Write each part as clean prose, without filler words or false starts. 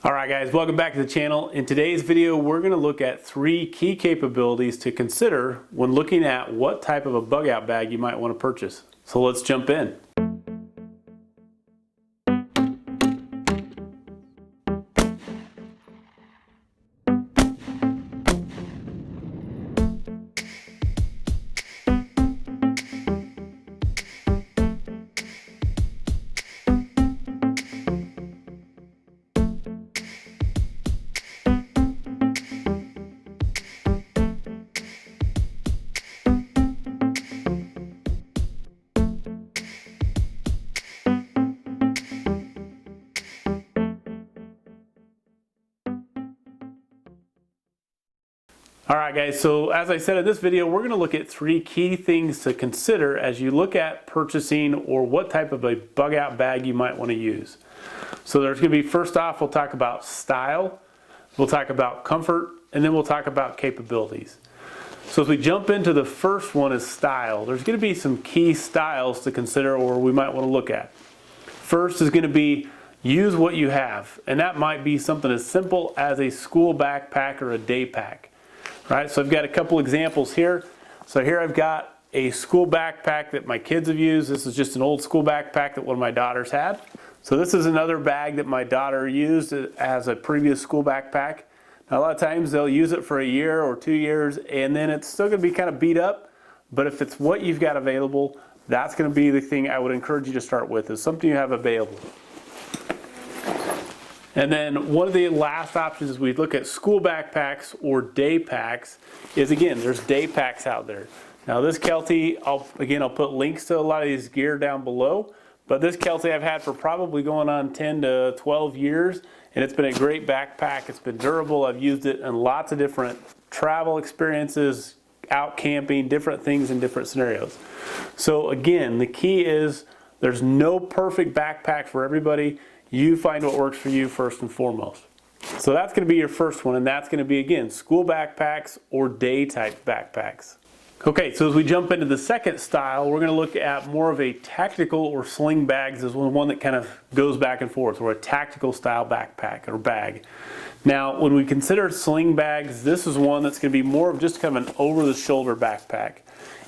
Alright guys, welcome back to the channel. In today's video, we're going to look at 3 key capabilities to consider when looking at what type of a bug out bag you might want to purchase. So let's jump in. Alright guys, so as I said in this video, we're going to look at 3 key things to consider as you look at purchasing or what type of a bug out bag you might want to use. So there's going to be, first off, we'll talk about style, we'll talk about comfort, and then we'll talk about capabilities. So as we jump into the first one is style, there's going to be some key styles to consider or we might want to look at. First is going to be use what you have, and that might be something as simple as a school backpack or a day pack. Right, so I've got a couple examples here. So here I've got a school backpack that my kids have used. This is just an old school backpack that one of my daughters had. So this is another bag that my daughter used as a previous school backpack. Now a lot of times they'll use it for a year or 2 years and then it's still going to be kind of beat up. But if it's what you've got available, that's going to be the thing I would encourage you to start with, is something you have available. And then one of the last options as we look at school backpacks or day packs is, again, there's day packs out there. Now this Kelty, I'll put links to a lot of these gear down below, but this Kelty I've had for probably going on 10 to 12 years, and it's been a great backpack. It's been durable. I've used it in lots of different travel experiences, out camping, different things in different scenarios. So again, the key is there's no perfect backpack for everybody. You find what works for you first and foremost. So that's going to be your first one, and that's going to be, again, school backpacks or day type backpacks. Okay, so as we jump into the second style, we're going to look at more of a tactical or sling bags as one that kind of goes back and forth, or a tactical style backpack or bag. Now, when we consider sling bags, this is one that's going to be more of just kind of an over-the-shoulder backpack.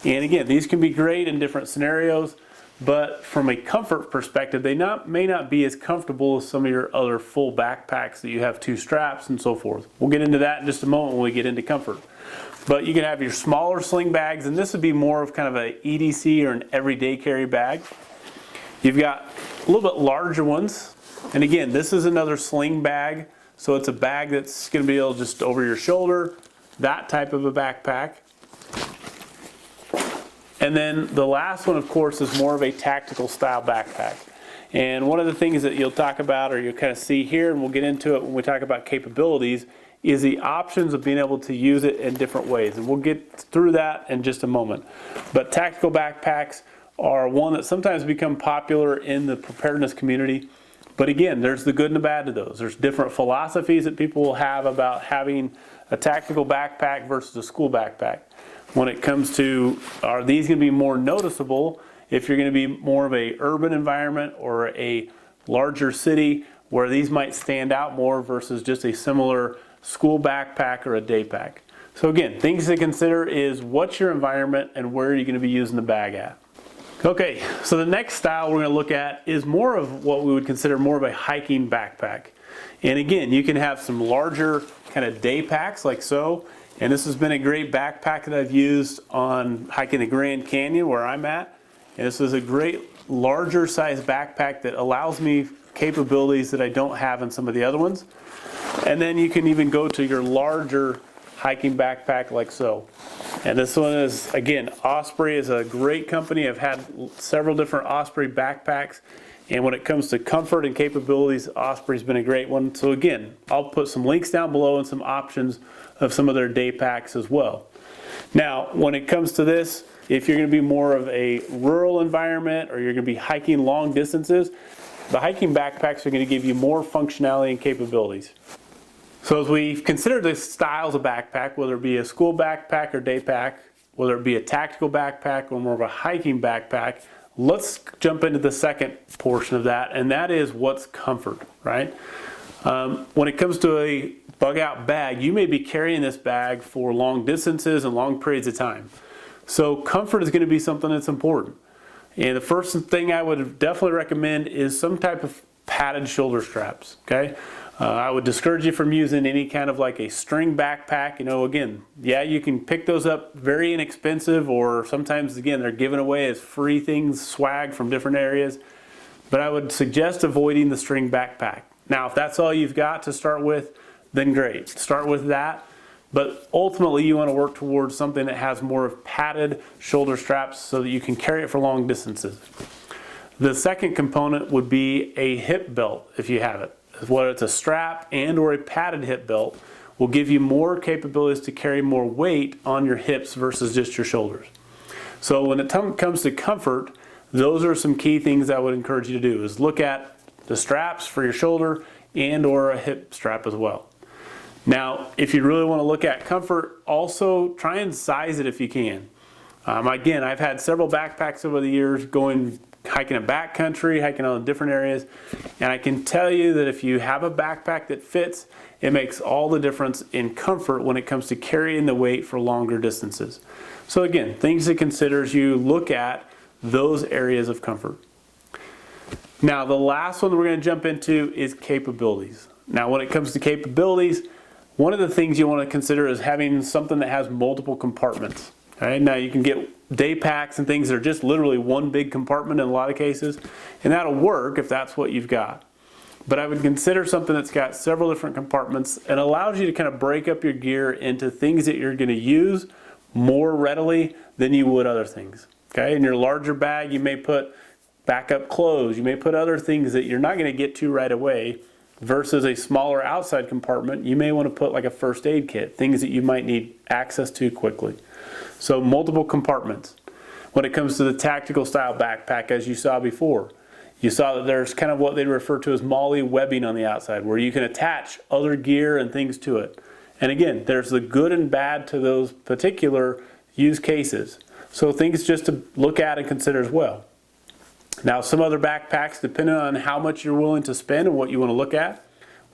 And again, these can be great in different scenarios. But from a comfort perspective, they may not be as comfortable as some of your other full backpacks that you have 2 straps and so forth. We'll get into that in just a moment when we get into comfort. But you can have your smaller sling bags, and this would be more of kind of an EDC or an everyday carry bag. You've got a little bit larger ones. And again, this is another sling bag. So it's a bag that's going to be able just over your shoulder, that type of a backpack. And then the last one, of course, is more of a tactical style backpack. And one of the things that you'll talk about, or you'll kind of see here, and we'll get into it when we talk about capabilities, is the options of being able to use it in different ways. And we'll get through that in just a moment. But tactical backpacks are one that sometimes become popular in the preparedness community. But again, there's the good and the bad to those. There's different philosophies that people will have about having a tactical backpack versus a school backpack. When it comes to, are these going to be more noticeable if you're going to be more of a urban environment or a larger city, where these might stand out more versus just a similar school backpack or a day pack. So again, things to consider is what's your environment and where are you going to be using the bag at. Okay, so the next style we're going to look at is more of what we would consider more of a hiking backpack. And again, you can have some larger kind of day packs like so. And this has been a great backpack that I've used on hiking the Grand Canyon where I'm at. And this is a great larger size backpack that allows me capabilities that I don't have in some of the other ones. And then you can even go to your larger hiking backpack like so. And this one is, again, Osprey is a great company. I've had several different Osprey backpacks. And when it comes to comfort and capabilities, Osprey's been a great one. So again, I'll put some links down below and some options of some of their day packs as well. Now, when it comes to this, if you're going to be more of a rural environment or you're going to be hiking long distances, the hiking backpacks are going to give you more functionality and capabilities. So as we consider the styles of backpack, whether it be a school backpack or day pack, whether it be a tactical backpack or more of a hiking backpack, let's jump into the second portion of that, and that is what's comfort, right? When it comes to a bug out bag, you may be carrying this bag for long distances and long periods of time. So comfort is going to be something that's important. And the first thing I would definitely recommend is some type of padded shoulder straps, okay? I would discourage you from using any kind of like a string backpack. You know, again, yeah, you can pick those up very inexpensive, or sometimes, again, they're given away as free things, swag from different areas. But I would suggest avoiding the string backpack. Now, if that's all you've got to start with, then great. Start with that. But ultimately, you want to work towards something that has more of padded shoulder straps so that you can carry it for long distances. The second component would be a hip belt, if you have it. Whether it's a strap and or a padded hip belt will give you more capabilities to carry more weight on your hips versus just your shoulders. So when it comes to comfort, those are some key things I would encourage you to do, is look at the straps for your shoulder and or a hip strap as well. Now, if you really want to look at comfort, also try and size it if you can. Again, I've had several backpacks over the years going hiking in backcountry, hiking on different areas, and I can tell you that if you have a backpack that fits, it makes all the difference in comfort when it comes to carrying the weight for longer distances. So again, things to consider as you look at those areas of comfort. Now, the last one that we're going to jump into is capabilities. Now, when it comes to capabilities, one of the things you want to consider is having something that has multiple compartments. All right, now you can get day packs and things that are just literally one big compartment in a lot of cases, and that'll work if that's what you've got. But I would consider something that's got several different compartments and allows you to kind of break up your gear into things that you're going to use more readily than you would other things. Okay, in your larger bag, you may put backup clothes, you may put other things that you're not going to get to right away, versus a smaller outside compartment, you may want to put like a first aid kit, things that you might need access to quickly. So multiple compartments. When it comes to the tactical style backpack, as you saw before, you saw that there's kind of what they refer to as MOLLE webbing on the outside, where you can attach other gear and things to it. And again, there's the good and bad to those particular use cases. So things just to look at and consider as well. Now, some other backpacks, depending on how much you're willing to spend and what you want to look at,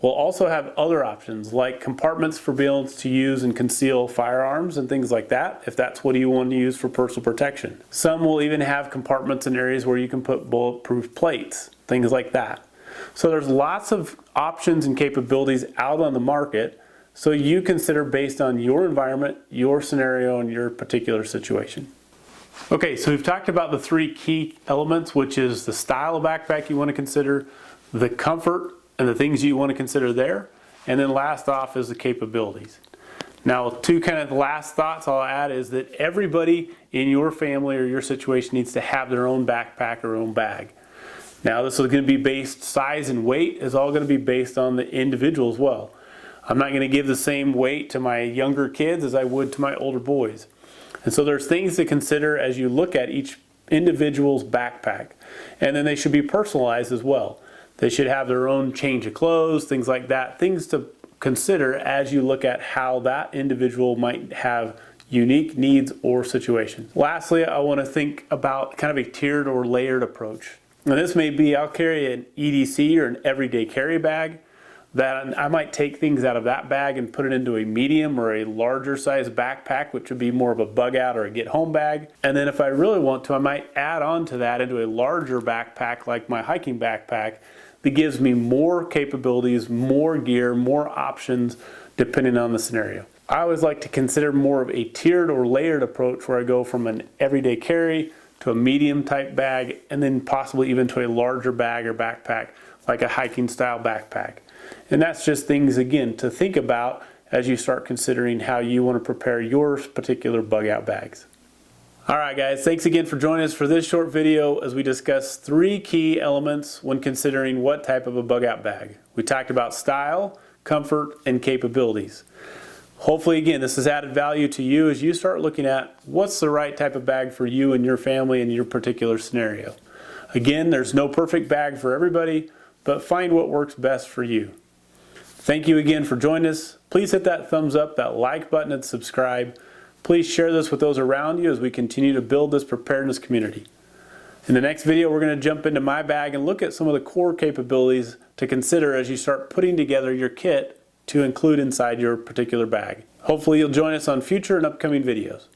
will also have other options like compartments for being able to use and conceal firearms and things like that, if that's what you want to use for personal protection. Some will even have compartments in areas where you can put bulletproof plates, things like that. So there's lots of options and capabilities out on the market, so you consider based on your environment, your scenario, and your particular situation. Okay, so we've talked about the three key elements, which is the style of backpack you want to consider, the comfort and the things you want to consider there, and then last off is the capabilities. Now, two kind of last thoughts I'll add is that everybody in your family or your situation needs to have their own backpack or own bag. Now, this is going to be based, size and weight is all going to be based on the individual as well. I'm not going to give the same weight to my younger kids as I would to my older boys. And so there's things to consider as you look at each individual's backpack. And then they should be personalized as well. They should have their own change of clothes, things like that, things to consider as you look at how that individual might have unique needs or situations. Lastly, I want to think about kind of a tiered or layered approach. And this may be, I'll carry an EDC or an everyday carry bag, that I might take things out of that bag and put it into a medium or a larger size backpack, which would be more of a bug out or a get home bag. And then if I really want to, I might add on to that into a larger backpack like my hiking backpack that gives me more capabilities, more gear, more options depending on the scenario. I always like to consider more of a tiered or layered approach where I go from an everyday carry to a medium type bag and then possibly even to a larger bag or backpack like a hiking style backpack. And that's just things, again, to think about as you start considering how you want to prepare your particular bug out bags. All right, guys, thanks again for joining us for this short video as we discuss three key elements when considering what type of a bug out bag. We talked about style, comfort, and capabilities. Hopefully, again, this has added value to you as you start looking at what's the right type of bag for you and your family in your particular scenario. Again, there's no perfect bag for everybody, but find what works best for you. Thank you again for joining us. Please hit that thumbs up, that like button, and subscribe. Please share this with those around you as we continue to build this preparedness community. In the next video, we're going to jump into my bag and look at some of the core capabilities to consider as you start putting together your kit to include inside your particular bag. Hopefully you'll join us on future and upcoming videos.